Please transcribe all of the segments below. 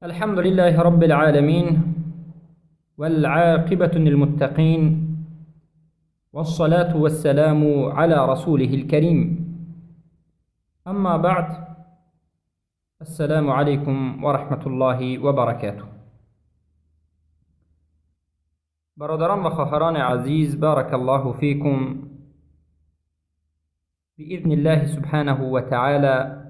الحمد لله رب العالمين، والعاقبة للمتقين، والصلاة والسلام على رسوله الكريم. أما بعد، السلام عليكم ورحمة الله وبركاته. برادران و خواهران عزیز، بارك الله فيكم. بإذن الله سبحانه وتعالى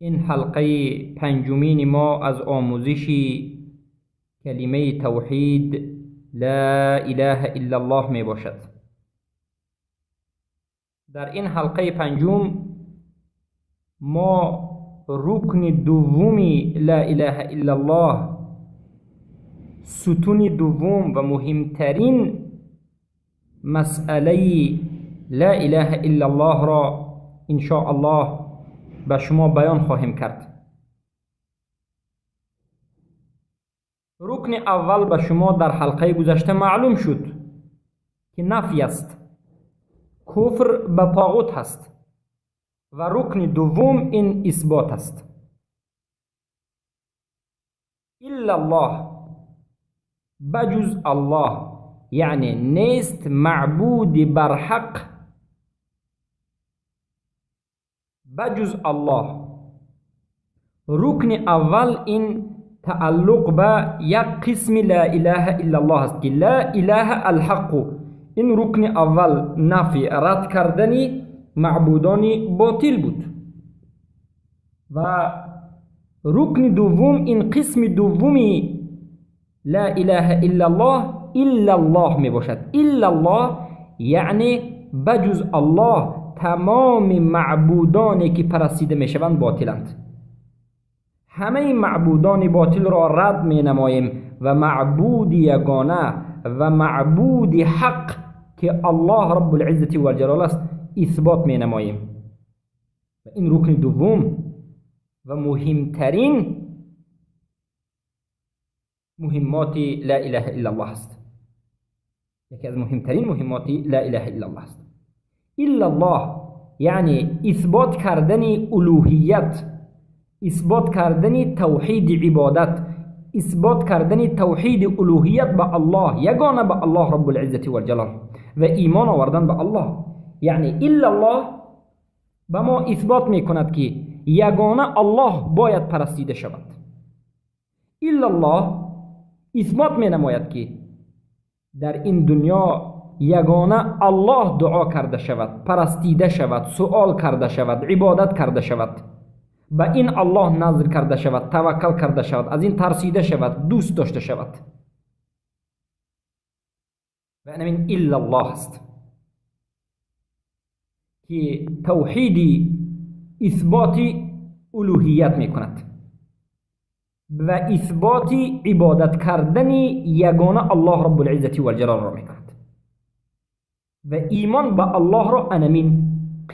این حلقه پنجمین ما از آموزش کلمه توحید لا اله الا الله می باشد. در این حلقه پنجم ما رکن دومی لا اله الا الله، ستون دوم و مهمترین مسئله لا اله الا الله را ان شاء الله به شما بیان خواهیم کرد. رکن اول به شما در حلقه گذشته معلوم شد که نفی است، کفر به طاغوت هست، و رکن دوم این اثبات است. الا الله، بجز الله، یعنی نیست معبود بر حق بجز الله. رکن اول این تعلق به یک قسم لا اله الا الله است که لا اله الحق. این رکن اول نفی، رد کردن معبودان باطل بود. و رکن دوم این قسم دومی لا اله الا الله می باشد. الا الله یعنی بجز الله تمام معبودانی که پرستیده می شوند باطلند. همه معبودان باطل را رد می نماییم و معبود یگانه و معبود حق که الله رب العزت و الجلال است اثبات می نماییم. و این رکن دوم و مهمترین مهمات لا اله الا الله است. یکی از مهمترین مهمات لا اله الا الله است. الا الله یعنی اثبات کردن الوهیت، اثبات کردن توحید عبادت، اثبات کردن توحید الوهیت به الله، یگانه به الله رب العزت و الجلال، و ایمان آوردن به الله. یعنی الا الله به ما اثبات می کند که یگانه الله باید پرستیده شود. الا الله اثبات می نماید که در این دنیا یگانه الله دعا کرده شود، پرستیده شود، سؤال کرده شود، عبادت کرده شود، به این الله نظر کرده شود، توکل کرده شود، از این ترسیده شود، دوست داشته شود. و این الا الله است که توحید اثبات الوهیت می کند و اثبات عبادت کردن یگانه الله رب العزت و الجلال را می کند. و ایمان به الله را انمین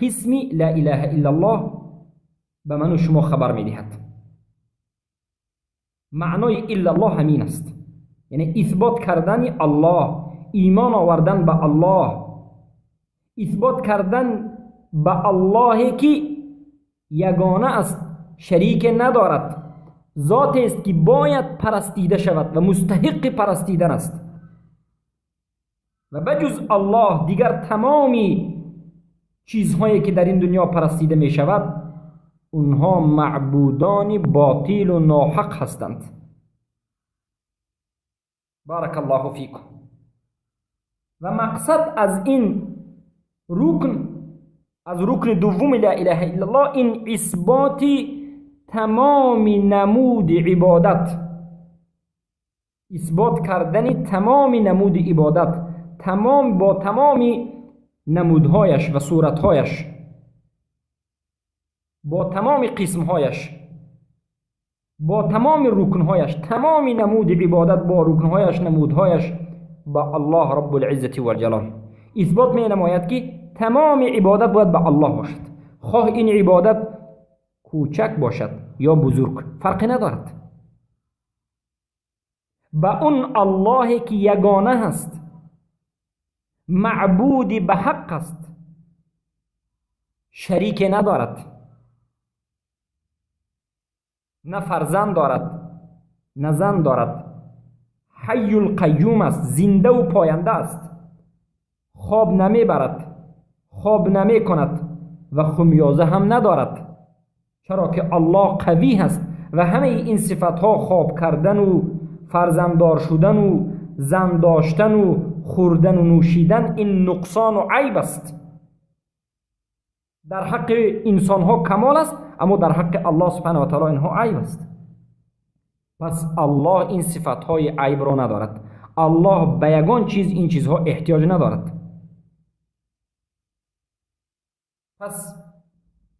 قسم لا اله الا الله به من و شما خبر می دهد. معنای الا الله همین است، یعنی اثبات کردن الله، ایمان آوردن به الله، اثبات کردن به الله که یگانه است، شریک ندارد، ذات است که باید پرستیده شود و مستحق پرستیدن است. و بجز الله دیگر تمامی چیزهایی که در این دنیا پرستیده می شود اونها معبودان باطل و ناحق هستند. بارک الله فیکم. و مقصد از این رکن، از رکن دوم لا اله الا الله، این اثبات تمام نمود عبادت، اثبات کردن تمام نمود عبادت، تمام با تمام نمودهایش و صورتهایش، با تمام قسمهایش، با تمام رکنهایش، تمام نمود عبادت با رکنهایش، نمودهایش، با الله رب العزت و الجلال اثبات می نماید که تمام عبادت باید به الله باشد. خواه این عبادت کوچک باشد یا بزرگ، فرقی ندارد. به اون الله که یگانه هست، معبود به حق است، شریک ندارد، نه فرزند دارد، نه زن دارد. حی القیوم است، زنده و پاینده است. خواب نمی برد، خواب نمی کند و خمیازه هم ندارد، چرا که الله قوی است و همه این صفت ها، خواب کردن و فرزنددار شدن و زن داشتن و خوردن و نوشیدن، این نقصان و عیب است. در حق انسان ها کمال است، اما در حق الله سبحانه و تعالی اینها عیب است. پس الله این صفت های عیب را ندارد. الله به یگان چیز این چیزها احتیاج ندارد. پس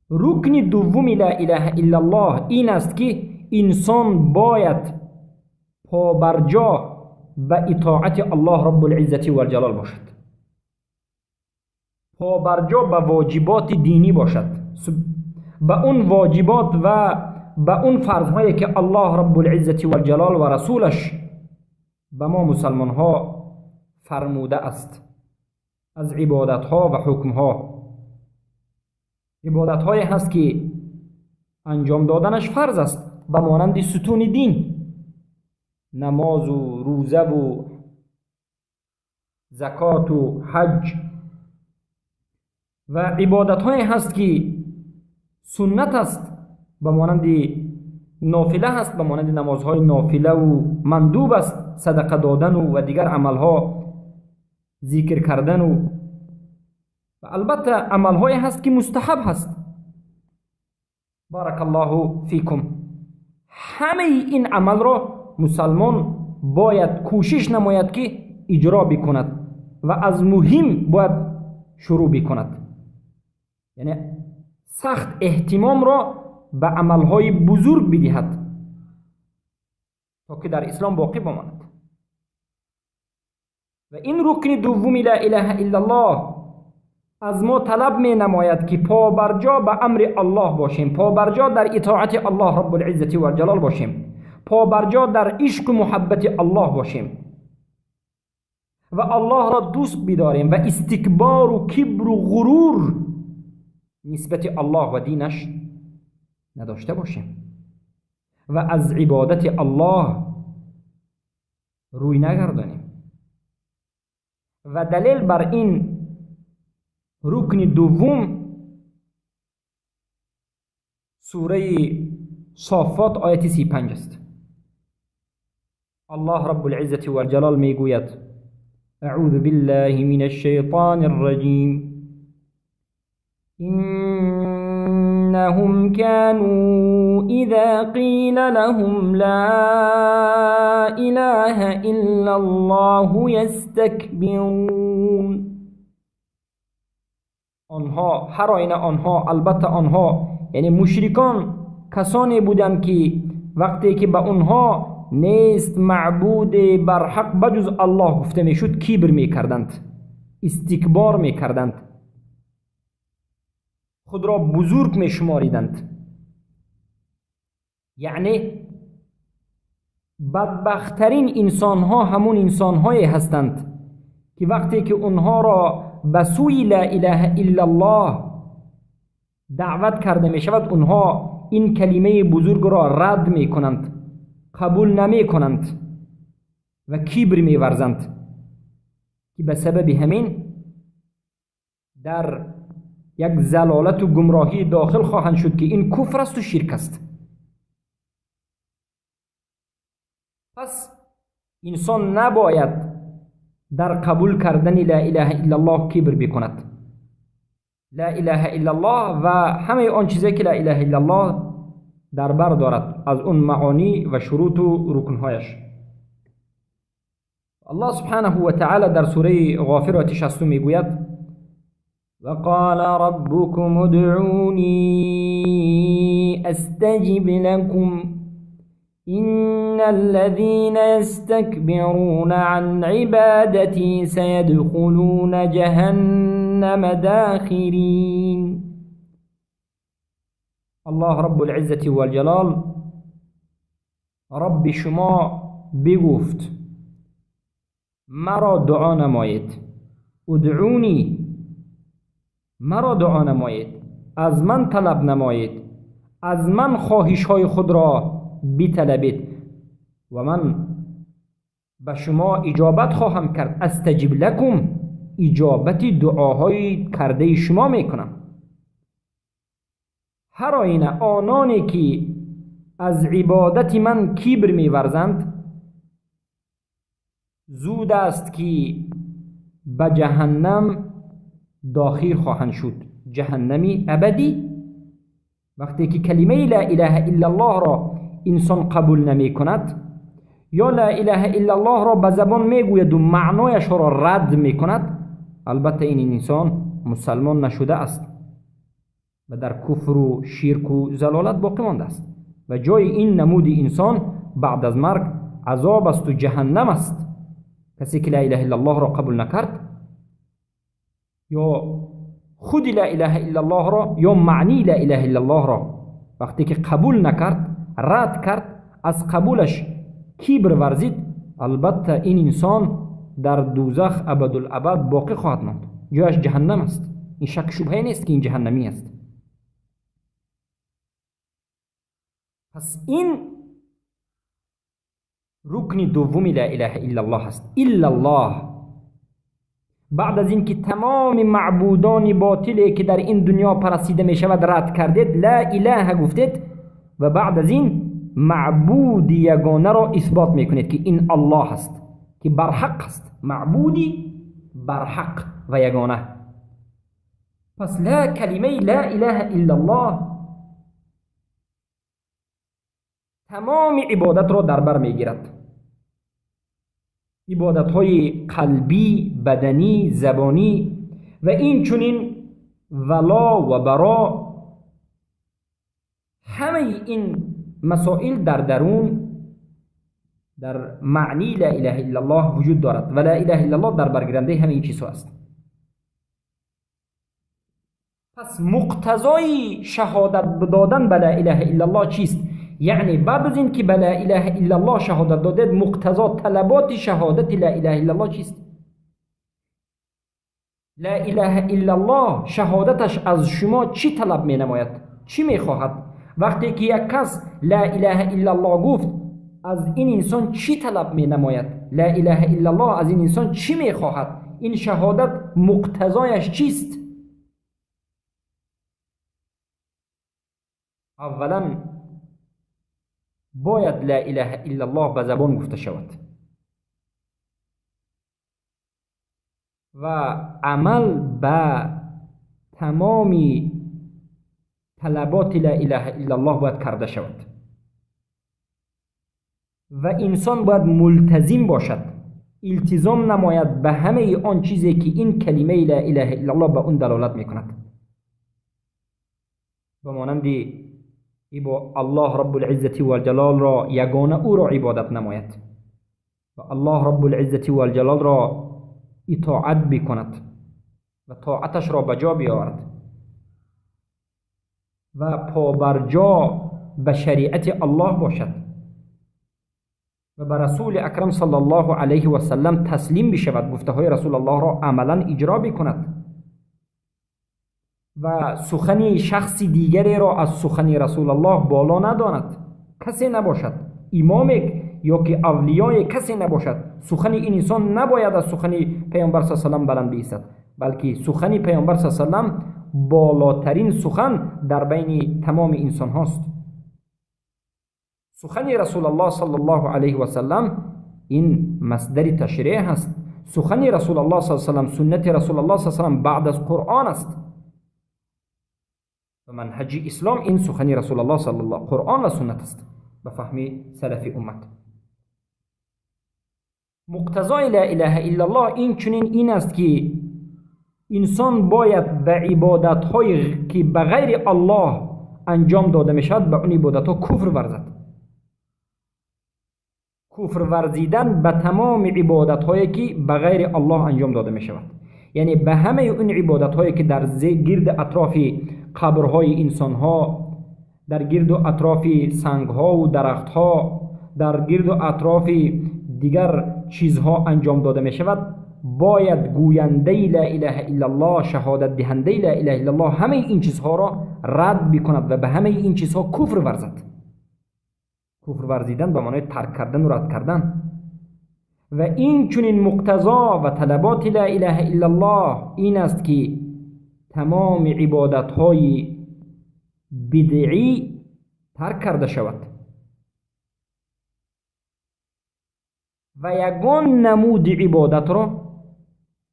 رکن دوم لا اله الا الله این است که انسان باید پابرجا به اطاعت الله رب العزت و الجلال باشد، پابرجا به واجبات دینی باشد، به اون واجبات و به اون فرضهایی که الله رب العزت و الجلال و رسولش به ما مسلمان ها فرموده است از عبادت ها و حکم ها. عبادت های هست که انجام دادنش فرض است، به مانند ستون دین، نماز و روزه و زکات و حج. و عبادت های هست که سنت است، به مانند نافله هست، به مانند نمازهای نافله و مندوب است، صدقه دادن و دیگر عملها، ذکر کردن و البته عملهای هست که مستحب هست. بارک الله فیکم. همه این عمل را مسلمان باید کوشش نماید که اجرا بکند و از مهم باید شروع بکند، یعنی سخت اهتمام را به عملهای بزرگ بدهد تا که در اسلام باقی بماند. و این رکن دوم لا اله الا الله از ما طلب می نماید که پابرجا به امر الله باشیم، پابرجا در اطاعت الله رب العزت و الجلال باشیم، پابرجا در عشق و محبت الله باشیم و الله را دوست بداریم و استکبار و کبر و غرور نسبت الله و دینش نداشته باشیم و از عبادت الله روی نگردانیم. و دلیل بر این رکن دوم سوره صافات آیت 35 است. الله رب العزت و الجلال می گوید: اعوذ بالله من الشیطان الرجیم إنهم كانوا إذا قيل لهم لا إله إلا الله يستكبرون. آنها، هر آینه آنها، البته آنها یعنی مشرکان، کسانی بودند که وقتی که به آنها نیست معبود بر حق بجز الله گفته میشد کبر میکردند، استکبار میکردند، خود را بزرگ میشماریدند. یعنی بدبخترین انسانها همون انسانهایی هستند که وقتی که اونها را به سوی لا اله الا الله دعوت کرده می شود، اونها این کلمه بزرگ را رد می کنند، قبول نمی کنند و کبر می ورزند که به سبب همین در یک زلالت و گمراهی داخل خواهند شد که این کفر است و شرک است. پس انسان نباید در قبول کردن لا اله الا الله کبر بکند. لا اله الا الله و همه آن چیزی که لا اله الا الله در بر دارد از اون معانی و شروط و رکنهایش. الله سبحانه و تعالی در سوره غافر آیه 60 میگوید: وقال ربكم ادعوني استجب لكم إن الذين يستكبرون عن عبادتي سيدخلون جهنم داخرين. الله رب العزة والجلال رب شما بگفت مرا دعا نمایید، ادعونی، مرا دعا نمایید، از من طلب نمایید، از من خواهش های خود را بطلبید. و من به شما اجابت خواهم کرد. استجب لکم، اجابت دعاهای کرده شما میکنم. هر آینه آنانی که از عبادت من کبر میورزند زود است که به جهنم داخل خواهند شد، جهنمی ابدی. وقتی که کلمه لا اله الا الله را انسان قبول نمی کند یا لا اله الا الله را به زبان میگوید و معنایش را رد می کند، البته این انسان مسلمان نشده است و در کفر و شرک و ضلالت باقی مانده است و جای این نمود انسان بعد از مرگ عذاب است و جهنم است. کسی که لا اله الا الله را قبول نکرد یا خود لا اله الا الله را یا معنی لا اله الا الله را وقتی که قبول نکرد، رد کرد، از قبولش کبر ورزید، البته این انسان در دوزخ ابدالابد باقی خواهد ماند، جایش جهنم است. این شک شبهه نیست که این جهنمی است. پس این رکن دوم لا اله الا الله است. الا الله، بعد از اینکه تمام معبودان باطلی که در این دنیا پرستیده می شود رد کردید، لا اله گفتید و بعد از این معبود یگانه را اثبات میکنید که این الله است که برحق است، معبودی برحق و یگانه. پس کلمه لا اله الا الله تمام عبادت را در بر میگیرد، عبادت های قلبی، بدنی، زبانی و این چنین ولا و برا. همه این مسائل در درون در معنی لا اله الا الله وجود دارد و لا اله الا الله در برگیرنده همه این چیزها است. پس مقتضای شهادت دادن به لا اله الا الله چیست؟ یعنی بعد از این که به لا اله الا الله شهادت دادید، مقتضا طلبات شهادت لا اله الا الله چیست؟ لا اله الا الله شهادتش از شما چی طلب می نماید؟ چی می خواهد؟ وقتی که یک کس لا اله الا الله گفت، از این انسان چی طلب می نماید؟ لا اله الا الله از این انسان چی می خواهد؟ این شهادت مقتضایش چیست؟ اولا باید لا اله الا الله به زبان گفته شود و عمل به تمام طلبات لا اله الا الله باید کرده شود و انسان باید ملتزم باشد، التزام نماید به همه آن چیزی که این کلمه لا اله الا الله به اون دلالت میکند. به مانند الله رب العزة والجلال را یگانه او را عبادت نماید و الله رب العزة والجلال را اطاعت بکند و طاعتش را بجا بیاورد و پابرجا به شریعت الله باشد و به رسول اکرم صلی الله علیه و سلم تسلیم بشود، گفته های رسول الله را عملا اجرا بکند و سخن شخص دیگری را از سخن رسول الله بالا نداند. کسی نباشد امام یا که اولیای کسی نباشد، سخن این انسان نباید از سخن پیامبر صلی الله علیه و سلم بلند بایستد، بلکه سخن پیامبر صلی الله علیه و سلم بالاترین سخن در بین تمام انسان هاست. سخن رسول الله صلی الله علیه و سلم این مصدر تشریع است. سخن رسول الله صلی الله علیه و سلم، سنت رسول الله صلی الله علیه و سلم بعد از قرآن است و منهج اسلام این سخن رسول الله صلی الله قرآن و سنت است به فهم سلف امت. مقتضای لا اله الا الله این چنین این است که انسان باید به عبادت های که به غیر الله انجام داده می شود به اون عبادت ها کفر ورزد. کفر ورزیدن به تمام عبادت هایی که به غیر الله انجام داده می شود، یعنی به همه اون عبادت هایی که در گرد اطراف قبرهای انسان ها، در گرد و اطراف سنگ ها و درخت ها، در گرد و اطراف دیگر چیزها انجام داده می شود، باید گوینده لا اله الا الله، شهادت دهنده لا اله الا الله همه این چیزها را رد بکند و به همه این چیزها کفر ورزد. کفر ورزیدن به معنای ترک کردن و رد کردن. و این چنین مقتضا و طلبات لا اله الا الله این است که تمام عبادت های بدعی ترک کرده شود و یگان نمود عبادت را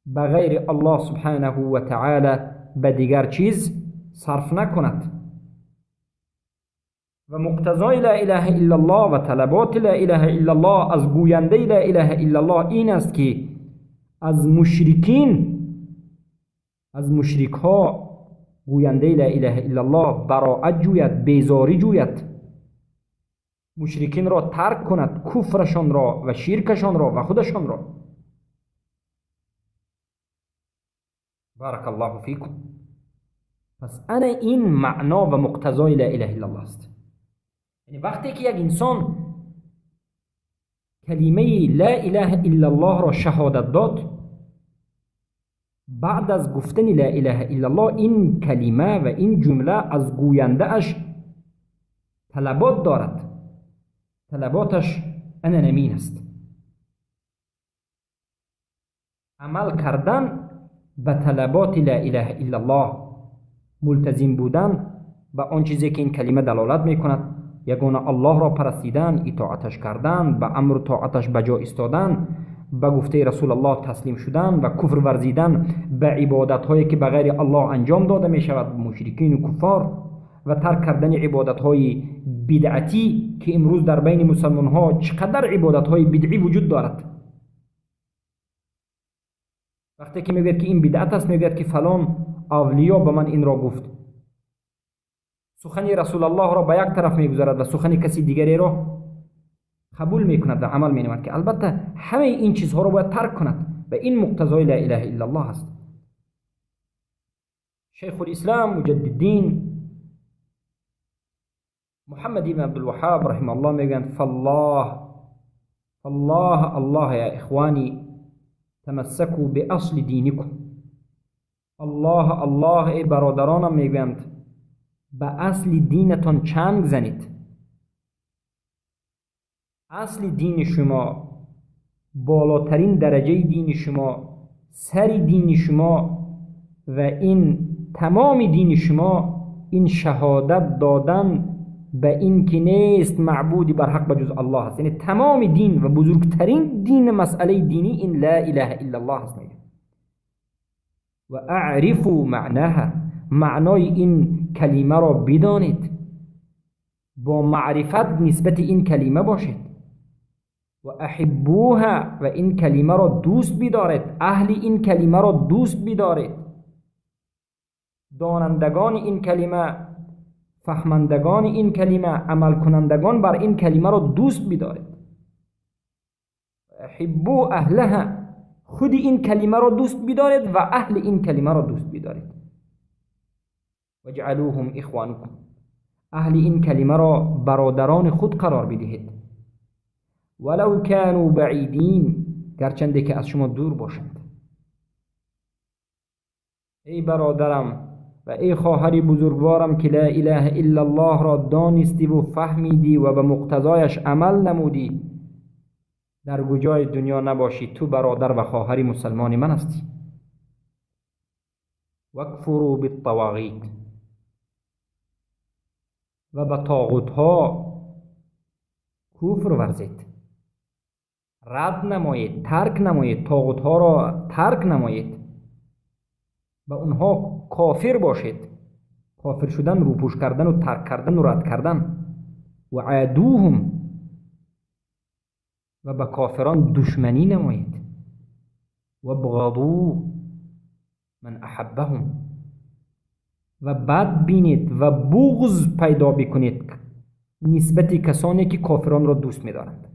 به غیر الله سبحانه و تعالی به دیگر چیز صرف نکند. و مقتضای لا اله الا الله و طلبات لا اله الا الله از گوینده لا اله الا الله این است که از مشرک ها گوینده لا اله الا الله براءت جوید، بیزاری جوید، مشرکین را ترک کند، کفرشان را و شرکشان را و خودشان را. بارک الله فیکم. پس انا این معنا و مقتضای لا اله الا الله است. یعنی وقتی که یک انسان کلمه لا اله الا الله را شهادت داد، بعد از گفتن لا اله الا الله این کلمه و این جمله از گوینده اش طلبات دارد. طلباتش انا نمین است. عمل کردن به طلبات لا اله الا الله، ملتزم بودن به آن چیزی که این کلمه دلالت می کند، یگانه الله را پرستیدن، اطاعتش کردن، به امر و طاعتش بجا استادن، به گفته رسول الله تسلیم شدن و کفر ورزیدن به عبادت هایی که به غیر الله انجام داده می شود، مشرکین و کفار، و ترک کردن عبادت های بدعتی که امروز در بین مسلمان ها چقدر عبادت های بدعی وجود دارد. وقتی که میگوید که این بدعت است، میگوید که فلان اولیا به من این را گفت. سخن رسول الله را به یک طرف میگذارد و سخن کسی دیگری را قبول میکند و عمل مینماید که البته همه این چیزها را باید ترک کند و این مقتضای لا اله الا الله است. شیخ الاسلام مجدد الدین محمد بن عبد الوهاب رحمه الله میگویند فالله الله یا اخوانی تمسکوا باصل دینکم. الله ای برادرانم میگویند به اصل دینتان چنگ زنید. اصل دین شما، بالاترین درجه دین شما، سر دین شما و این تمام دین شما این شهادت دادن به این که نیست معبودی بر حق بجز الله است. یعنی تمام دین و بزرگترین دین، مسئله دینی این لا اله الا الله است. و اعرفوا معناها، معنای این کلمه را بدانید، با معرفت نسبت این کلمه باشید. و احبوها، و این کلمه را دوست بدارید، اهل این کلمه را دوست بدارید، دانندگان این کلمه، فهمندگان این کلمه، عمل کنندگان بر این کلمه را دوست بدارید. احبو اهلها، خود این کلمه را دوست بدارید و اهل این کلمه را دوست بدارید. وجعلوهم اخوانکم، اهل این کلمه را برادران خود قرار بدهید. ولو كانوا بعیدین، گرچنده که از شما دور باشند. ای برادرم و ای خواهر بزرگوارم که لا اله الا الله را دانستی و فهمیدی و به مقتضایش عمل نمودی، در کجای دنیا نباشی تو برادر و خواهر مسلمان من هستی. وکفروا بالطواغیت، و به طاغوت ها کفر ورزید، رد نمایید، ترک نمایید، طاغوت ها را ترک نمایید، به اونها کافر باشید. کافر شدن، روپوش کردن و ترک کردن و رد کردن. و عادوهم، و به کافران دشمنی نمایید. و بغضوا من احبهم، و بد بینید و بغض پیدا بکنید نسبت کسانی که کافران را دوست می‌دارند.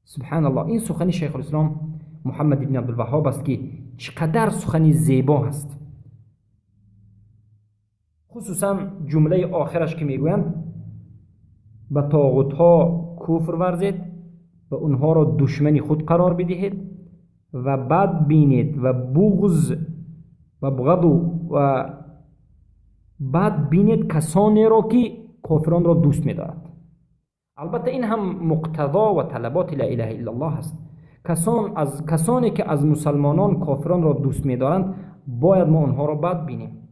سبحان الله. این سخن شیخ الاسلام محمد بن عبد الوهاب است که چقدر سخن زیبا است. خصوصا جمله آخرش که میگویند به طاغوت ها کفر ورزید، و اونها را دشمن خود قرار بدهید و بد بینید و بغض و بغض و بد بینید کسانی را که کافران را دوست می‌دارند. البته این هم مقتضا و طلبات لا اله الا الله است. کسانی که از مسلمانان کافران را دوست می‌دارند باید ما اونها را بد بینیم،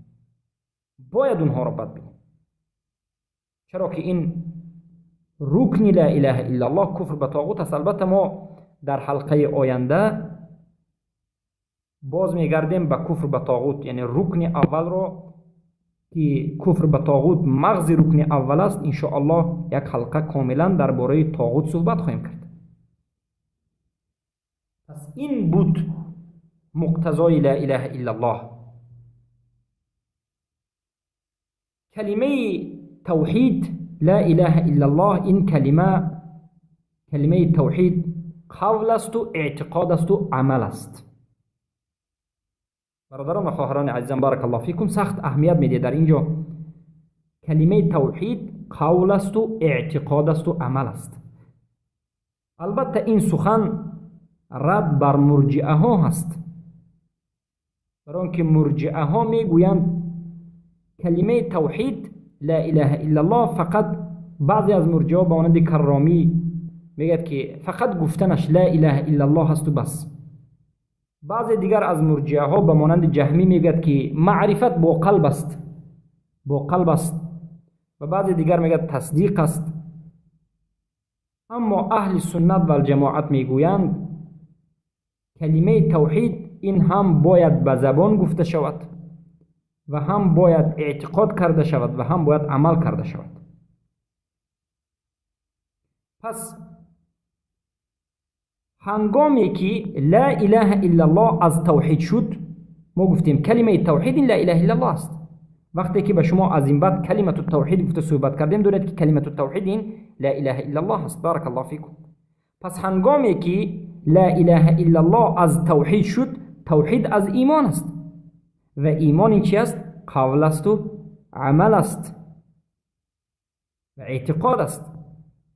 باید اونها را بد بینیم، چرا که این رکن لا اله الا الله کفر به طاغوت است. البته ما در حلقه آینده باز میگردیم به کفر به طاغوت، یعنی رکن اول را که کفر به طاغوت مغز رکن اول است، ان شاء الله یک حلقه کاملا درباره طاغوت صحبت خواهیم کرد. پس این بود مقتضای لا اله الا الله. کلمه توحید لا اله الا الله، این کلمه توحید قول است و اعتقاد است و عمل است. برادران و خواهران عزیزم بارک الله فیکم، سخت اهمیت میده در اینجا. کلمه توحید قول است و اعتقاد است و عمل است. البته این سخن رد بر مرجئه ها هست، برای آنکه مرجئه ها میگویند کلمه توحید لا اله الا الله فقط، بعضی از مرجئه به مانند کرامی میگد که فقط گفتنش لا اله الا الله هست و بس. بعضی دیگر از مرجئه ها به مانند جهمی میگد که معرفت با قلب است، با قلب است، و بعضی دیگر میگد تصدیق است. اما اهل سنت و الجماعت میگویند کلمه توحید این هم باید به زبان گفته شود و هم باید اعتقاد کرده شود و هم باید عمل کرده شود. پس هنگامی که لا اله الا الله از توحید شد، ما گفتیم کلمه توحید این لا اله الا الله است. وقتی که به شما از این بعد کلمه توحید گفته صحبت کردیم، دونید که کلمه توحید این لا اله الا الله است. بارک الله فیکم. پس هنگامی که لا اله الا الله از توحید شد، توحید از ایمان است و ایمان این چی است؟ قول است و عمل است و اعتقاد است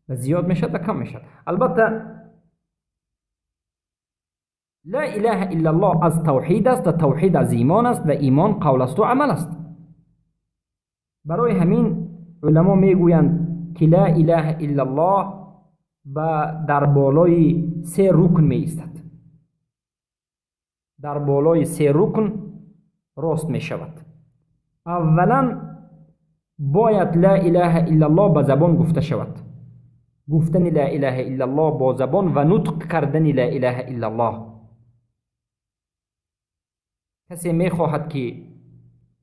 و زیاد میشد و کم میشد. البته لا اله الا الله از توحید است و توحید از ایمان است و ایمان قول است و عمل است. برای همین علما میگویند که لا اله الا الله در بالای 3 رکن می ایستد. در بالای 3 رکن راست می شود. اولا باید لا اله الا الله به زبان گفته شود. گفتن لا اله الا الله با زبان و نطق کردن لا اله الا الله. کسی می خواهد که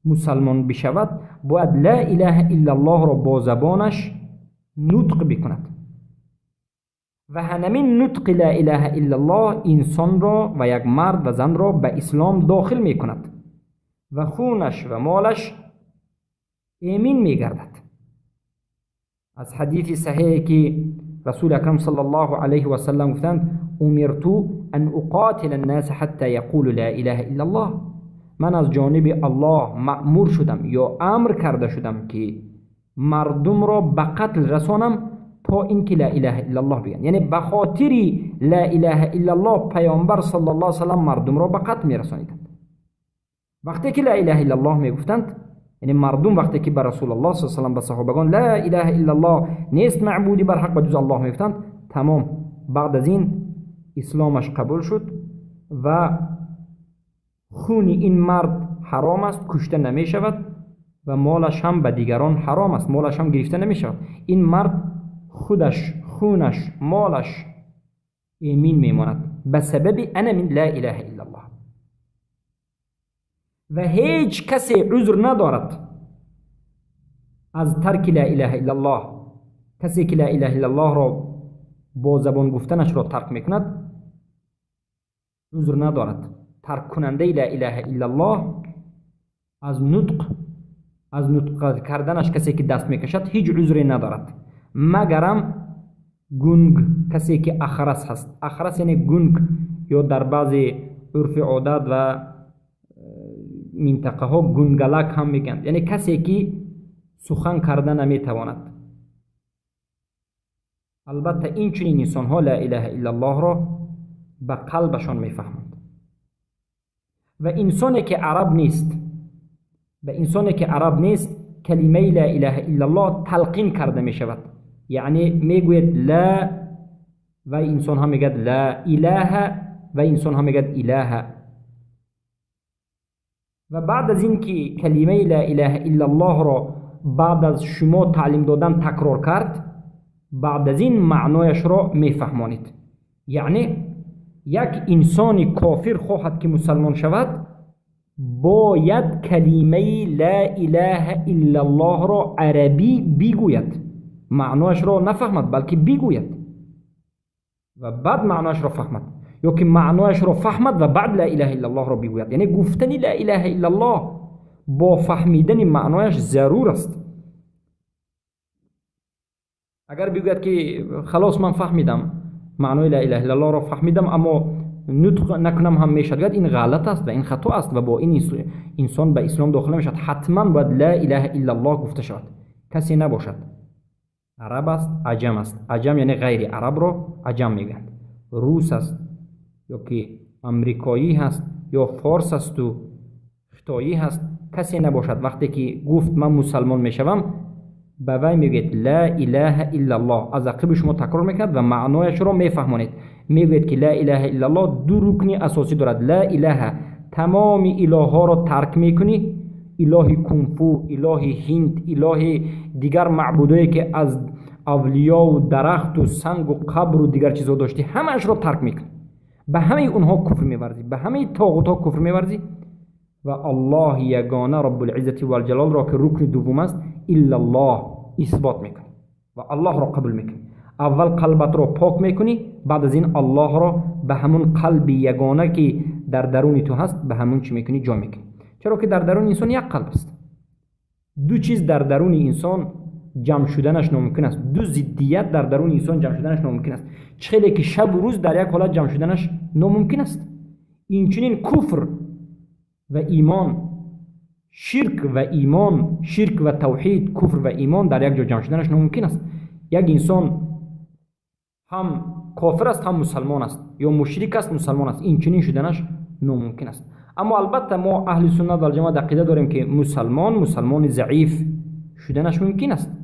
مسلمان بشود باید لا اله الا الله را با زبانش نطق بکند و همین نطق لا اله الا الله انسان را و یک مرد و زن را به اسلام داخل می کند و خونش و مالش امین می گردد. از حدیث صحیحی که رسول اکرم صلی الله علیه و سلم گفتند امرتو ان اقاتل الناس حتى یقولوا لا اله الا الله، من از جانب الله مأمور شدم یا امر کرده شدم که مردم را به قتل رسانم تا اینکه لا اله الا الله بگن. یعنی به خاطر لا اله الا الله پیامبر صلی الله علیه و سلم مردم را به قتل میرسانیدند. وقتی که لا اله الا الله میگفتند، یعنی مردم وقتی که به رسول الله صلی الله علیه و سلم به صحابگان لا اله الا الله نیست معبودی بر حق بجز الله میگفتند، تمام بعد از این اسلامش قبول شد و خون این مرد حرام است، کشته نمی شود و مالش هم به دیگران حرام است، مالش هم گرفته نمی شود. این مرد خودش، خونش، مالش امین میماند به سبب انا من لا اله الا الله. و هیچ کسی عذر ندارد از ترک لا اله الا الله. کسی که لا اله الا الله را با زبان گفتنش را ترک میکند عذر ندارد. ترک کننده لا اله الا الله از نطق کردنش کسی که دست میکشد هیچ عذری ندارد، مگرم گنگ، کسی که اخرس هست. اخرس یعنی گنگ، یا در بعضی عرف عادت و منطقه ها گنگلک هم میگن، یعنی کسی که سخن کردن نمیتواند. البته این چنین انسان ها لا اله الا الله را به قلبشان میفهمند. و انسانی که عرب نیست، کلمه لا اله الا الله تلقین کرده می شود. یعنی میگوید لا و انسان ها میگد لا اله و انسان ها میگد اله. و بعد از این که کلمه لا اله الا الله را بعد از شما تعلیم دادن تکرار کرد، بعد از این معنایش را میفهمانید. یعنی یک انسان کافر خواهد که مسلمان شود، باید کلمه لا اله الا الله را عربی بگوید، معنایش را نفهمد بلکه بگوید و بعد معنایش را فهمد، یا که معنایش را فهمد و بعد لا اله الا الله را بگوید. یعنی گفتن لا اله الا الله با فهمیدن معنایش ضرور است. اگر بگوید که خلاص من فهمیدم معنای لا اله الا الله را فهمیدم اما نطق نکنم هم میشد، این غلط است و این خطا است و با این انسان به اسلام داخل نمیشد. حتما باید لا اله الا الله گفته شود. کسی نباشد عرب است عجم است، عجم یعنی غیر عرب را عجم میگند، روس است یا که امریکایی هست یا فارس است و خطایی هست، کسی نباشد وقتی که گفت من مسلمان میشوم به وی میگید لا اله الا الله، از عقب شما تکرار میکرد و معنایش را میفهمانید. میگوید که لا اله الا الله دو رکن اساسی دارد. لا اله تمام اله ها را ترک میکنی، اله کنفو، اله هند، اله دیگر معبودایی که از اولیا و درخت و سنگ و قبر و دیگر چیزا داشتی همه‌اش را ترک میکنی، به همه اونها کفر میورزی، به همه طاغوت ها کفر میورزی و الله یگانه رب العزت و الجلال را که رکن دوم است الا الله اثبات میکنی و الله را قبول میکنی. اول قلبت را پاک میکنی، بعد از این الله را به همون قلب یگانه که در درون تو هست به همون چی میکنی جا میکنی. چرا که در درون انسان یک قلب است. دو چیز در درون انسان جمع شدنش ناممکن است، دو ضدیت در درون انسان جمع شدنش ناممکن است. چخیلی که شب و روز در یک حالت جمع شدنش ناممکن است. اینچنین کفر و ایمان، شرک و ایمان، شرک و توحید، کفر و ایمان در یک جا جمع شدنش ناممکن است. یک انسان هم کافر است هم مسلمان است، یا مشرک است مسلمان است، اینچنین شدنش ناممکن است. اما البته ما اهل سنت و الجماعت عقیده داریم که مسلمان ضعیف شدنش ممکن است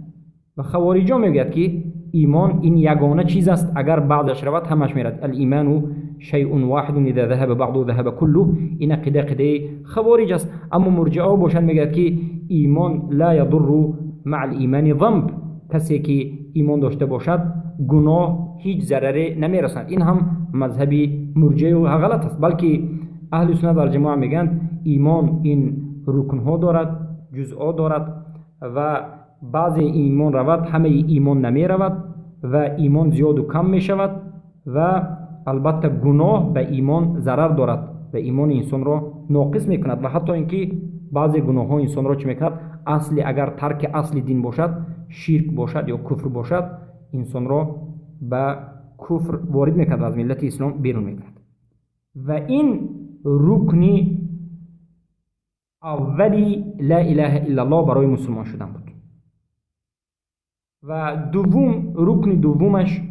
و خوارجا میگوید که ایمان این یگانه چیز است، اگر بعضش رود همش میرد. الایمان شیء واحد اذا ذهب بعضه ذهب كله، این عقیده خوارج است. اما مرجئه باشند میگوید که ایمان لا یضر مع الایمان ذنب، کسی که ایمان داشته باشد گناه هیچ ضرری نمیرساند. این هم مذهب مرجئه و غلط است، بلکه اهل سنت و الجماعت میگند ایمان این رکن ها دارد، جزء دارد و بعضی ایمان رود همه ایمان نمی رود و ایمان زیاد و کم می شود و البته گناه به ایمان ضرر دارد و ایمان انسان را ناقص می کند و حتی اینکه بعضی گناه ها انسان را چی می کند، اصلی اگر ترک اصلی دین باشد، شرک باشد یا کفر باشد، انسان را به کفر وارد می کند و از ملت اسلام بیرون می کند. و این رکنی اولی لا اله الا الله برای مسلمان شدن بود. و رکن دومش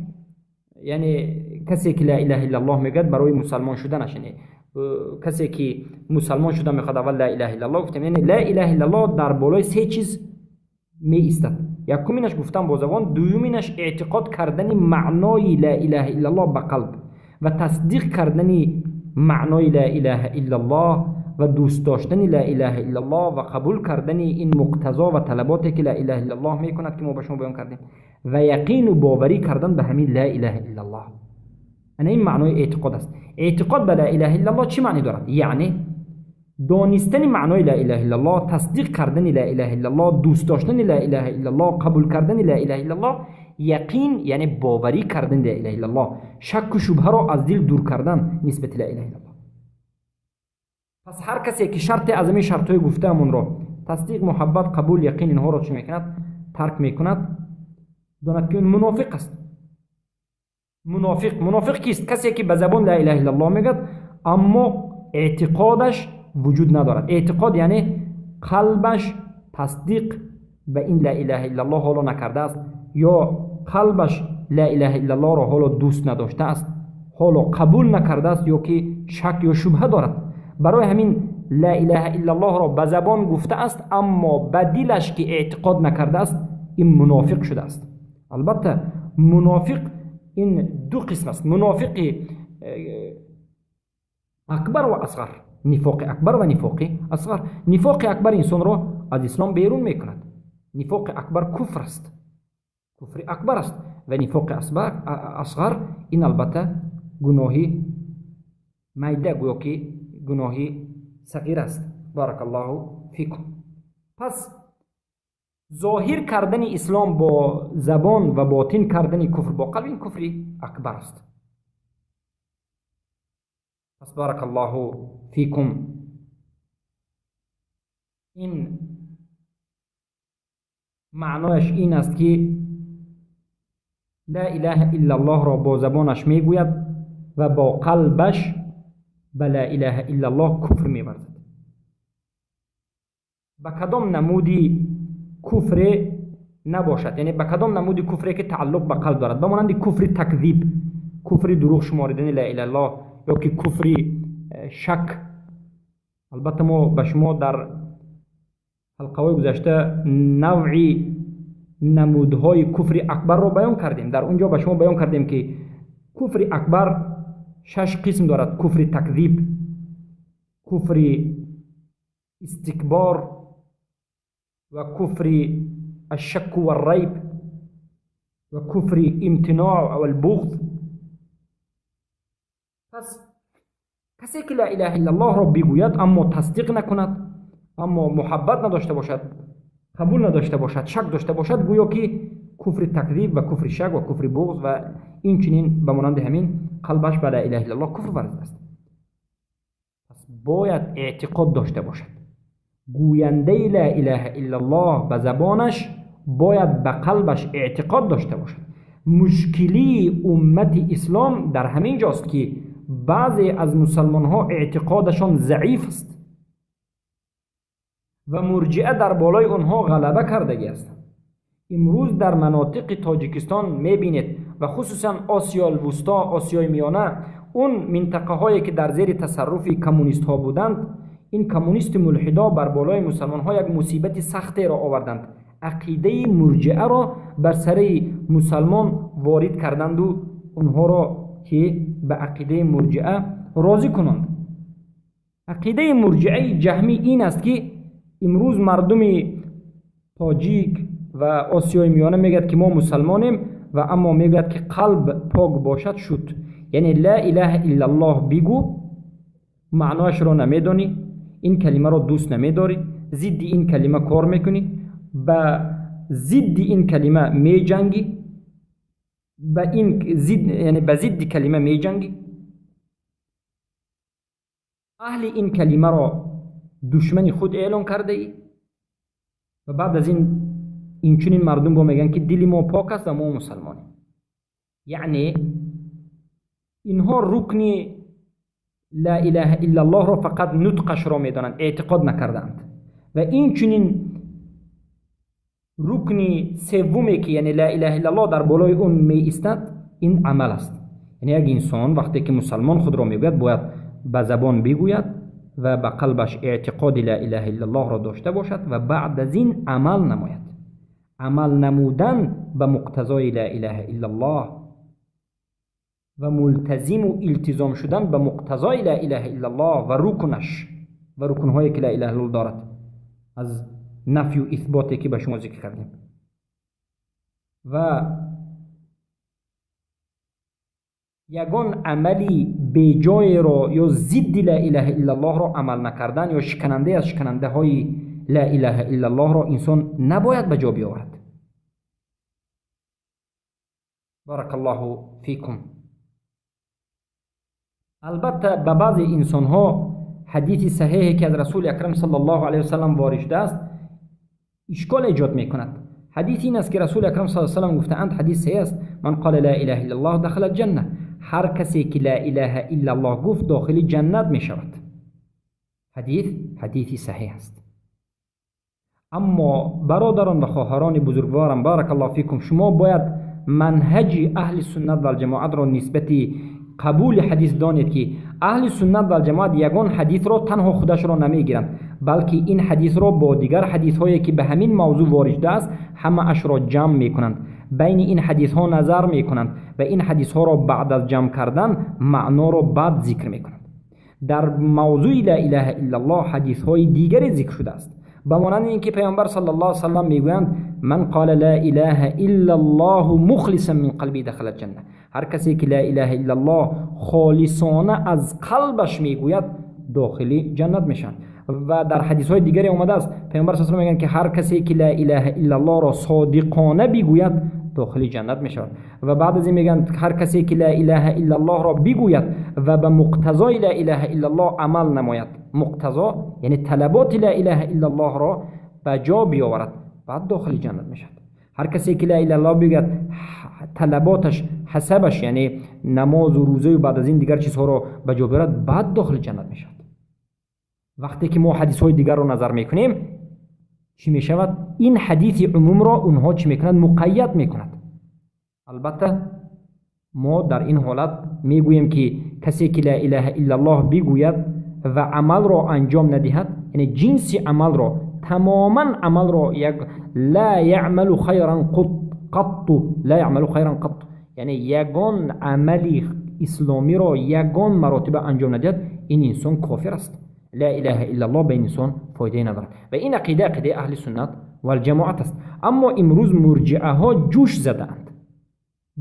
یعنی کسی که لا اله الا الله میگه برای مسلمان شدنش، یعنی کسی که مسلمان شده میخواد اول لا اله الا الله گفتم، یعنی لا اله الا الله در بالای سه چیز می ایستد. یکمینش گفتم با زبان، دومینش اعتقاد کردن معنای لا اله الا الله به قلب و تصدیق کردن معنای لا اله الا الله و دوست داشتن لا اله الا الله و قبول کردن این مقتضا و طلباتی که لا اله الا الله میکند که ما به شما بیان کردیم و یقین و باوری کردن به همین لا اله الا الله. این معنای اعتقاد است. اعتقاد به لا اله الا الله چی معنی دارد؟ یعنی دانستن معنای لا اله الا الله، تصدیق کردن لا اله الا الله، دوست داشتن لا اله الا الله، قبول کردن لا اله الا الله، یقین یعنی باوری کردن لا اله الا الله، شک و شبهه را از دل دور کردن نسبت لا اله الا الله. پس هر کسی که شرط از این شرطهای گفته‌مون را تصدیق، محبت، قبول، یقین اینها را چی میکند؟ ترک میکند، داند که اون منافق است. منافق کیست؟ کسی که به زبان لا اله الا الله میگه اما اعتقادش وجود ندارد. اعتقاد یعنی قلبش تصدیق به این لا اله الا الله حالا نکرده است، یا قلبش لا اله الا الله را حالا دوست نداشته است، حالا قبول نکرده است، یا که شک یا شبهه دارد. برای همین لا اله الا الله را به زبان گفته است اما به دلش که اعتقاد نکرده است، این منافق شده است. البته منافق این دو قسم است، منافق اکبر و اصغر، نفاق اکبر و نفاق اصغر. نفاق اکبر انسان را از اسلام بیرون میکند، نفاق اکبر کفر است، کفر اکبر است. و نفاق اصغر این البته گناهی میده، گویا که گناهی صغیر است. بارک الله فیکم. پس ظاهر کردن اسلام با زبان و باطن کردن کفر با قلب، این کفر اکبر است. پس بارک الله فیکم، این معنایش این است که لا اله الا الله را با زبانش میگوید و با قلبش به لا اله الا الله کفر میورزد. به کدام نمودی کفر نباشد، یعنی به کدام نمودی کفری که تعلق به قلب دارد، بمانند کفر تکذیب، کفر دروغ شماردن لا اله الا الله، یا که کفر شک. البته ما به شما در حلقه‌های گذشته نوعی نمودهای کفر اکبر را بیان کردیم. در اونجا به شما بیان کردیم که کفر اکبر 6 قسم دارد: کفر تکذیب، کفر استکبار و کفر الشک و الریب و کفر امتناع و البغض. پس کسی که لا اله الا الله را بگوید اما تصدیق نکند، اما محبت نداشته باشد، قبول نداشته باشد، شک داشته باشد، گویا که کفر تکذیب و کفر شک و کفر بغض و این چنین به مانند همین قلبش به لا اله الا الله کفر ورزیده است. پس باید اعتقاد داشته باشد. گوینده لا اله الا الله به زبانش باید به قلبش اعتقاد داشته باشد. مشکلی امت اسلام در همین جاست که بعضی از مسلمان ها اعتقادشان ضعیف است و مرجئه در بالای آنها غلبه کردگی است. امروز در مناطق تاجیکستان میبینید و خصوصا آسیا الوسطا، آسیای میانه، اون منطقه هایی که در زیر تصرف کمونیست ها بودند، این کمونیست ملحدا بر بالای مسلمان ها یک مصیبت سختی را آوردند. عقیده مرجئه را بر سر مسلمان وارد کردند و اونها را که به عقیده مرجئه راضی کنند. عقیده مرجئه جهمی این است که امروز مردم تاجیک و آسیای میانه میگد که ما مسلمانیم و اما میگد که قلب پاک باشد شد. یعنی لا اله الا الله بگو، معناش را نمیدانی، این کلمه را دوست نمیداری، ضد این کلمه کار میکنی، به ضد این کلمه میجنگی، به این ضد، یعنی به ضد کلمه میجنگی، اهل این کلمه را دشمن خود اعلان کرده ای و بعد از این چنین مردم با میگن که دل ما پاک است و ما مسلمانیم. یعنی اینها رکن لا اله الا الله را فقط نطقش را میدانند، اعتقاد نکردند. و این چنین رکن سومی که یعنی لا اله الا الله در بالای اون می ایستد، این عمل است. یعنی یک انسان وقتی که مسلمان خود را میگوید باید به زبان بگوید و به قلبش اعتقاد لا اله الا الله را داشته باشد و بعد از این عمل نماید. عمل نمودن به مقتضای لا اله الا الله و ملتزم و التزام شدن به مقتضای لا اله الا الله و رکنش و رکنهایی که لا اله الا الله دارد، از نفی و اثباتی که به شما ذکر کردیم. و یگان عملی بیجای را یا ضد لا اله الا الله را عمل نکردن یا شکننده از شکننده های لا اله الا الله را انسان نباید به جا بیاورد. بارک الله فیکم. البته به بعضی انسان ها حدیث صحیحی که از رسول اکرم صلی الله علیه و سلم وارد شده است اشکال ایجاد میکند. حدیث این است که رسول اکرم صلی الله علیه و سلم گفتند، حدیث صحیح است: من قال لا اله الا الله دخل الجنه. هر کسی که لا اله الا الله گفت داخل جنت می شود. حدیثی صحیح است. اما برادران و خواهران بزرگوارم، بارک الله فیکم، شما باید منهج اهل سنت و الجماعت را نسبت قبول حدیث دانید که اهل سنت و الجماعت یگان حدیث را تنها خودش را نمی گیرند، بلکه این حدیث را با دیگر حدیث هایی که به همین موضوع وارد است همه اش را جمع می کنند. بین این حدیث ها نظر می کنند و این حدیث ها را بعد از جمع کردن معنا را بعد ذکر می کنند. در موضوع لا اله الا الله حدیث های دیگری ذکر شده است، به مانند اینکه پیامبر صلی الله علیه و سلم میگویند من قال لا اله الا الله مخلصا من قلبی دخل الجنه. هر کسی که لا اله الا الله خالصانه از قلبش میگوید داخل جنت میشن. و در حدیث های دیگری آمده است پیامبر صلی الله علیه و سلم میگن که هر کسی که لا اله الا الله را صادقانه بگوید داخل جنت میشود. و بعد از این میگن هر کسی که لا اله الا الله را بگوید و به مقتضای لا اله الا الله عمل نماید، مقتضا یعنی طلبات لا اله الا الله را به جا بیاورد، بعد داخل جنت میشود. هر کسی که لا اله الا الله بگوید طلباتش حسابش یعنی نماز و روزه و بعد از این دیگر چیزها را به جا بیاورد، بعد داخل جنت میشود. وقتی که ما حدیث های دیگر رو نظر میکنیم چی میشود؟ این حدیث عموم را اونها چی میکنند؟ مقید میکنند. البته ما در این حالت میگوییم که کسی که لا اله الا الله بگوید و عمل را انجام ندهد، یعنی جنس عمل را تماما عمل را لا يعمل خيرا قط لا يعمل خيرا قط، یعنی یگان عملی اسلامی را یگان مراتب انجام ندهد، این انسان کافر است. لا اله الا الله به انسان فایده ندارد و این عقیده اهل سنت و الجماعت است. اما امروز مرجئه ها جوش زدند.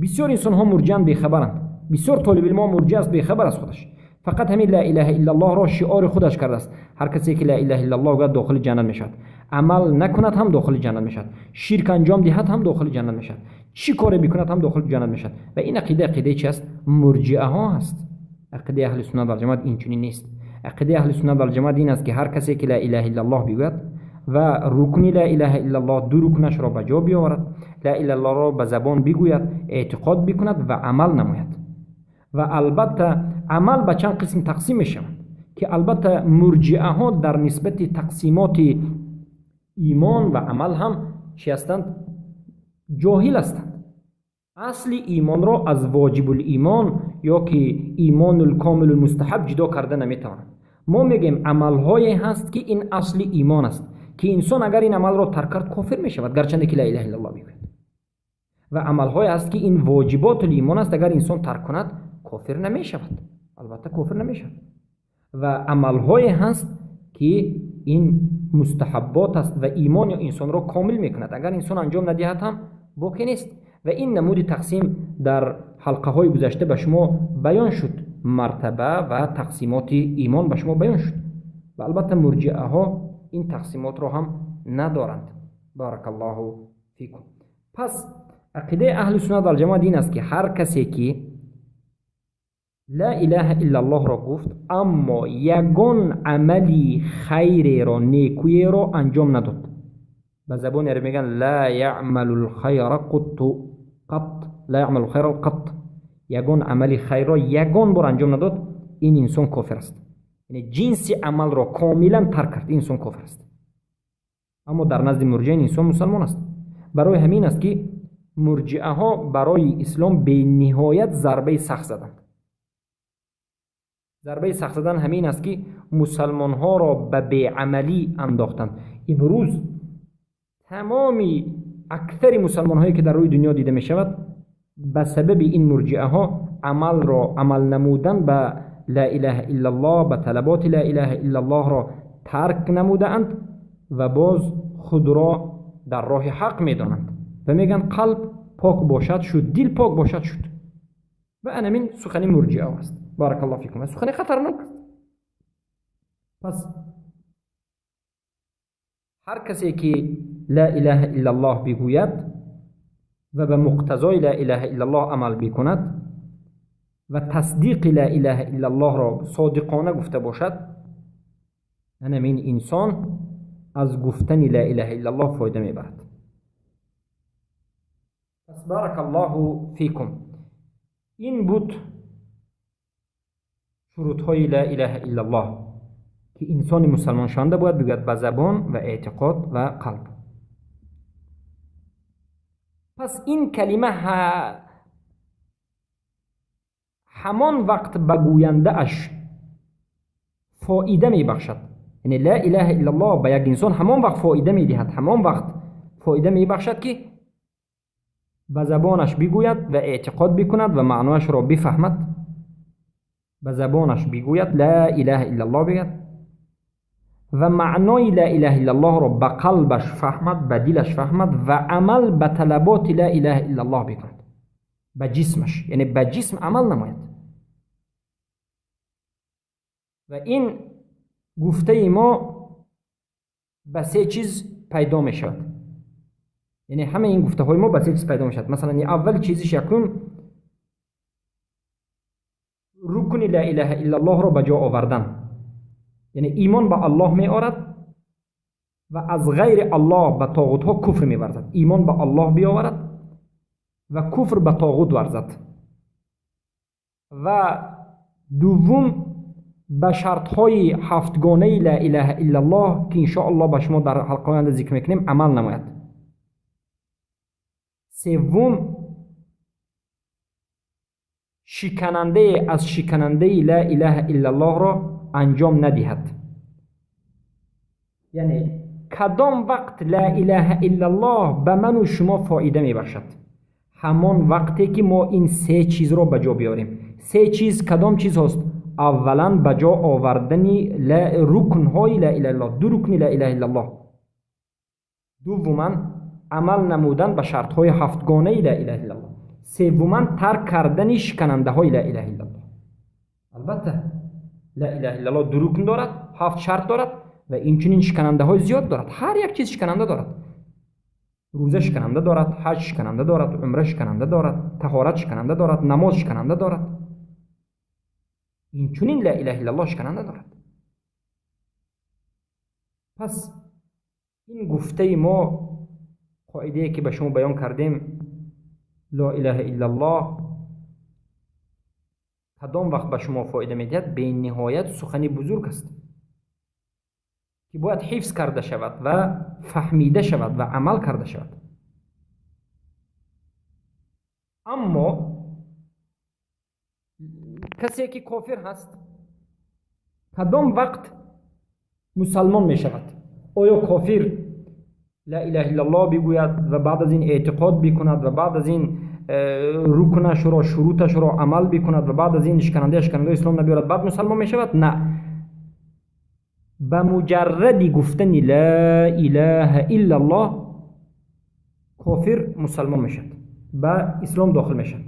بسیار انسان ها مرجئن بیخبرند، بسیار طالب علم ها مرجئ است بیخبر از خودش، فقط همین لا اله الا الله را شعار خودش کرده است. هر کسی که لا اله الا الله گوید داخل جنت میشد، عمل نکند هم داخل جنت میشد، شرک انجام دهد هم داخل جنت میشد، چی کاری بکند هم داخل جنت میشد. و این عقیده چی است؟ مرجئه ها است. عقیده اهل سنت و الجماعت این چنین نیست. عقیده اهل سنت و الجماعت این است که هر کسی که لا اله الا الله بگوید و رکن لا اله الا الله دو رکنش را به جا بیاورد، لا اله الا الله را به زبان بگوید، اعتقاد بکند و عمل نماید. و البته عمل به چند قسم تقسیم می شود که البته مرجئه ها در نسبت تقسیمات ایمان و عمل هم چی هستند؟ جاهل هستند. اصل ایمان را از واجب الایمان یا که ایمان الکامل المستحب جدا کرده نمیتوانند. ما میگیم عملهایی هست که این اصل ایمان است که انسان اگر این عمل را ترک کرد کافر می شود گرچند که لا اله الا الله بگوید. و عملهایی هست که این واجبات الایمان است، اگر انسان ترک کند کافر نمی شود، البته کافر نمی شود. و عملهایی هست که این مستحبات است و ایمان انسان را کامل می کند، اگر انسان انجام ندهد هم باقی نیست. و این نمود تقسیم در حلقه های گذشته به شما بیان شد، مرتبه و تقسیمات ایمان به شما بیان شد. و البته مرجئه ها این تقسیمات را هم ندارند. بارک الله فیکم. پس عقیده اهل سنت و الجماعت این است که هر کسی که لا اله الا الله را گفت اما یگان عملی خیر را نیکویی را انجام نداد، به زبان عربی میگن لا یعمل الخیر قط لا یعمل الخیر قط، یگان عملی خیر را یگان بار انجام نداد، این انسان کافر است. یعنی جنس عمل را کاملا ترک کرد، این انسان کافر است. اما در نزد مرجئه انسان مسلمان است. برای همین است که مرجئه ها برای اسلام به نهایت ضربه سخت زدند. ضربه سخت زدن همین است که مسلمان ها را به بیعملی انداختند. امروز تمامی اکثر مسلمان هایی که در روی دنیا دیده می شود به سبب این مرجئه ها عمل نمودن به لا اله الا الله، به طلبات لا اله الا الله را ترک نمودند و باز خود را در راه حق می دانند و میگن قلب پاک باشد شد، دل پاک باشد شد. و همین سخن مرجئه است. بارک الله فیکم. سخن خطرناک است. پس هر کسی که لا اله الا الله بگوید و به مقتضای لا اله الا الله عمل بکند و تصدیق لا اله الا الله را صادقانه گفته باشد، همین انسان از گفتن لا اله الا الله فایده میبرد. پس بارک الله فیکم. این بود شروط های لا اله الا الله که انسان مسلمان شانده باید بگوید به زبان و اعتقاد و قلب. پس این کلمه همان وقت به گوینده اش فایده می بخشد یعنی لا اله الا الله به یک انسان همان وقت فایده میدهد، همان وقت فایده میبخشد که به زبانش بگوید و اعتقاد بکند و معنایش را بفهمد. به زبانش بگوید لا اله الا الله بگد و معنای لا اله الا الله را به قلبش فهمد، به دلش فهمد و عمل به طلبات لا اله الا الله بکند به جسمش، یعنی به جسم عمل نماید. و این گفته ما به سه چیز پیدا می شود. یعنی همه این گفته های ما به سه چیز پیدا می شود. مثلا اول چیزش یکم رکن لا اله الا الله را به جا آوردن، یعنی ایمان به الله می آورد و از غیر الله به طاغوت ها کفر می ورزد. ایمان به الله بیاورد و کفر به طاغوت ورزد. و دوم به شرط های هفتگانه لا اله الا الله که انشاءالله به شما در حلقه آینده ذکر میکنیم عمل نماید. سوم شکننده از شکننده لا اله الا الله را انجام ندهد. یعنی کدام وقت لا اله الا الله به من و شما فایده میبخشد؟ همان وقتی که ما این سه چیز را به جا بیاریم. سه چیز کدام چیز هست؟ اولا به جا آوردن رکن های لا اله الا الله، دو رکن لا اله الا الله. دوما عمل نمودن به شرط های هفتگانه لا اله الا الله. سوما ترک کردن شکننده های لا اله الا الله. البته لا اله الا الله دو رکن دارد، هفت شرط دارد و اینچنین شکننده های زیاد دارد. هر یک چیز شکننده دارد. روزه شکننده دارد، حج شکننده دارد، عمره شکننده دارد، طهارت شکننده دارد، نماز شکننده دارد. اینچنین لا اله الا الله شکننده دارد. پس این گفته ما، قاعده که به شما بیان کردیم، لا اله الا الله کدام وقت به شما فایده میدهد؟ به نهایت سخنی بزرگ است که باید حفظ کرده شود و فهمیده شود و عمل کرده شود. اما کسی که کافر هست کدام وقت مسلمان می شود؟ آیا کافر لا اله الا الله بگوید و بعد از این اعتقاد بکند و بعد از این رکنش را، شروطش را عمل بکند و بعد از این شکننده اسلام نبیارد بعد مسلمان می شود؟ نه. به مجرد گفتن لا اله الا الله کافر مسلمان می شود، به اسلام داخل می شود.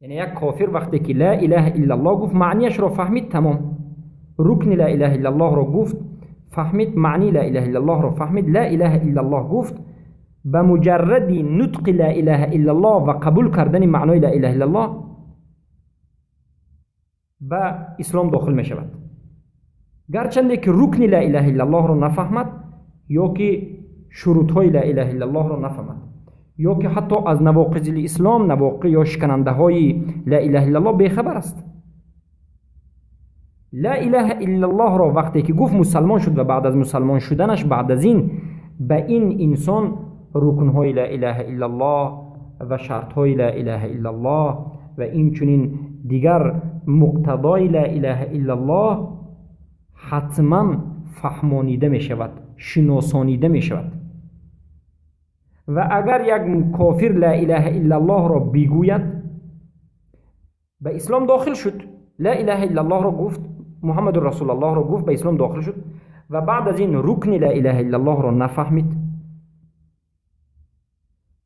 یعنی یک کافر وقتی که لا اله الا الله گفت معنیش را فهمید، تمام. رکن لا اله الا الله را گفت، فهمید معنی لا اله الا الله را فهمید، لا اله الا الله گفت، به مجرد نطق لا اله الا الله و قبول کردن معنای لا اله الا الله به اسلام داخل می شود. گرچنده که رکن لا اله الا الله را نفهمد یا که شروط های لا اله الا الله را نفهمد یا که حتی از نواقض اسلام، نواقض یا شکننده های لا اله الا الله بیخبر است. لا اله الا الله را وقتی که گفت مسلمان شد و بعد از مسلمان شدنش بعد از این به این انسان رکن های لا اله الا الله و شرط های لا اله الا الله و این چنین دیگر مقتضای لا اله الا الله حتما فهمانیده می شود، شناسانیده می شود. و اگر یک کافر لا اله الا الله را بگوید به اسلام داخل شد، لا اله الا الله را گفت، محمد رسول الله را گفت، به اسلام داخل شد و بعد از این رکن لا اله الا الله را نفهمید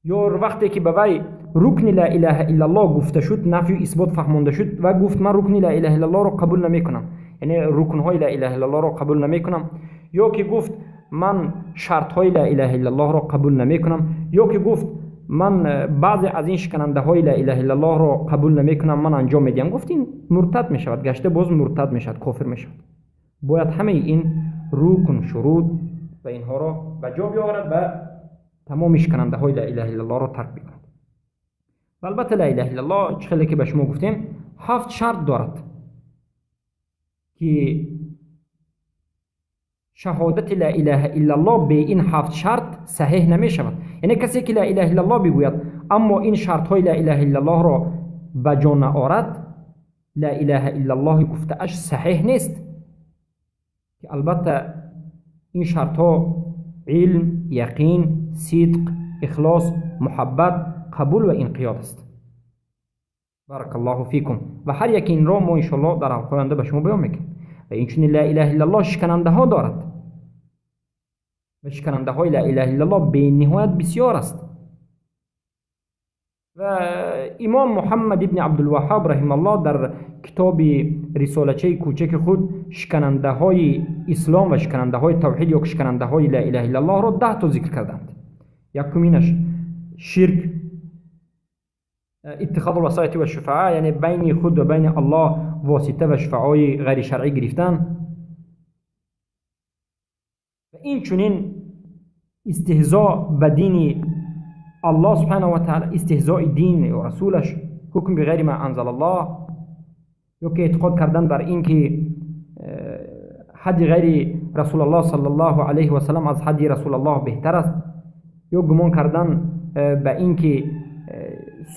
یا وقتی که به وی رکن لا اله الا الله گفته شد، نفی و اثبات فهمانده شد و گفت من رکن لا اله الا الله را قبول نمی کنم، یعنی رکن های لا اله الا الله را قبول نمی کنم، یا که گفت من شرط های لا اله الا الله را قبول نمی کنم، یا که گفت من بعضی از این شکننده های لا اله الا الله را قبول نمی کنم، من انجام میدم، گفت این مرتد می شود، گشته باز مرتد می شود، کافر می شود. باید همه این رکن، شروط و اینها را به جا بیاورد و تمام شکننده های لا اله الا الله را ترک بکند. و البته لا اله الا الله چخیلی که به شما گفتیم 7 شرط دارد که شهادت لا اله الا الله به این 7 شرط صحیح نمی شود. یعنی کسی که لا اله الا الله بگوید اما این شرط های لا اله الا الله را به جا نآورد، لا اله الا الله گفته اش صحیح نیست. که البته این شرط ها علم، یقین، صدق، اخلاص، محبت، قبول و انقیاد است. بارک الله فیکم. و هر یک این را ما انشاءالله در حلقه آینده به شما بیان میکنیم. و این چون لا اله الا الله شکننده ها دارد و شکننده های لا اله الا الله به نهایت بسیار است. و امام محمد ابن عبدالوهاب رحمه الله در کتاب رسالچه کوچک خود شکننده های اسلام و شکننده های توحید یا شکننده های لا اله الا الله را 10 تا ذکر کردند. یکمینش شرک، اتخاذ الوسائط و شفعاء، یعنی بین خود و بین الله واسطه و شفعای غیر شرعی گرفتن. و این چنین استهزاء به دین الله سبحانه و تعالی، استهزاء دین و رسولش، حکم به غیر ما انزل الله، یا که اعتقاد کردن بر این که حد غیر رسول الله صلی الله علیه و سلم از حد رسول الله بهتر است، یا گمان کردن به این که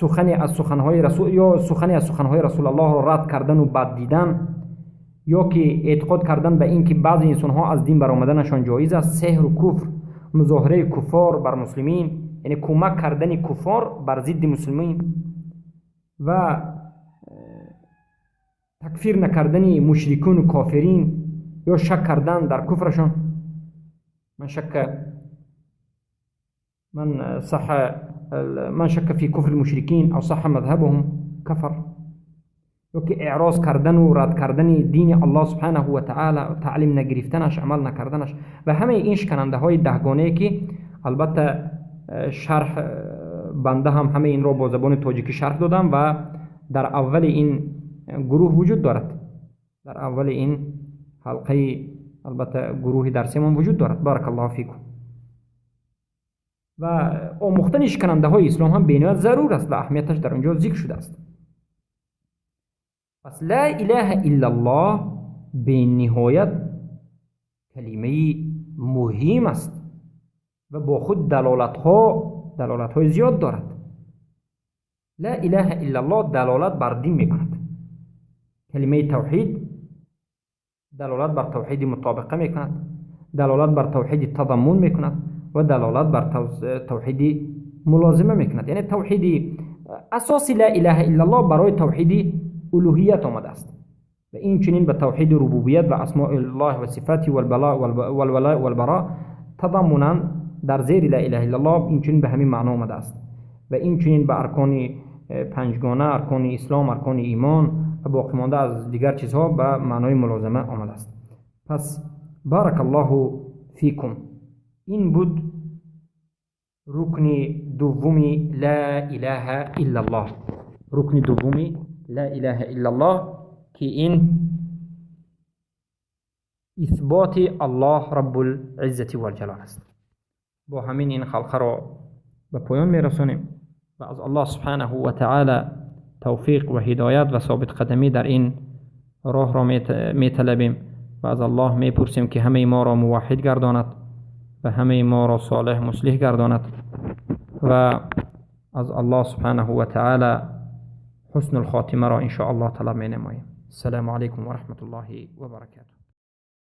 سخن از سخنهای رسول یا سخن از سخنهای رسول الله را رد کردن و بد دیدن، یا که اعتقاد کردن به این که بعضی انسانها از دین برآمدنشان جایز است، سحر و کفر، مظاهره کفار بر مسلمین، یعنی کمک کردن کفار بر ضد مسلمین، و تکفیر نکردن مشرکون و کافرین یا شک کردن در کفرشان. من شک فی کفر المشرکین او صح مذهبهم کفر. یا که اعراض کردن و رد کردن دین الله سبحانه و تعالی، تعلیم نگرفتنش، عمل نکردنش، و همه این شکننده های دهگانه که البته شرح بنده هم همه این را با زبان تاجیکی شرح دادم و در اول این گروه وجود دارد، در اول این حلقه البته گروه درسی من وجود دارد. بارک الله فیکم. و آموختن شکننده های اسلام هم بینهایت ضرور است و اهمیتش در اونجا ذکر شده است. پس لا اله الا الله به نهایت کلمه مهم است و با خود دلالت های زیاد دارد. لا اله الا الله دلالت بر دین میکند. کلمه توحید دلالت بر توحید مطابقه میکند، دلالت بر توحید تضمن میکند و دلالت بر توحید ملازمه میکند. یعنی توحید اساس لا اله الا الله برای توحید الوهیت آمده است و این چنین به توحید ربوبیت و اسماء الله و صفاته والولاء والبراء تضمنا در زیر لا اله الا الله این چنین به همین معنا آمده است و این چنین به ارکان پنجگانه، ارکان اسلام، ارکان ایمان و باقی مانده از دیگر چیزها به معنای ملازمه آمده است. پس بارک الله فیکم. این بود رکن دومی لا اله الا الله، رکن دومی لا اله الا الله که این اثبات الله رب العزة والجلال است. با همین این خلقه را به پایان میرسانیم و از الله سبحانه و تعالی توفیق و هدایت و ثابت قدمی در این راه را میطلبیم و از الله میپرسیم که همه ما را موحد گرداند و همه ما را صالح مصلح گرداند و از الله سبحانه و تعالی حسن الخاتمه را ان شاء الله طلب می نماییم. السلام علیکم و رحمت الله و برکاته.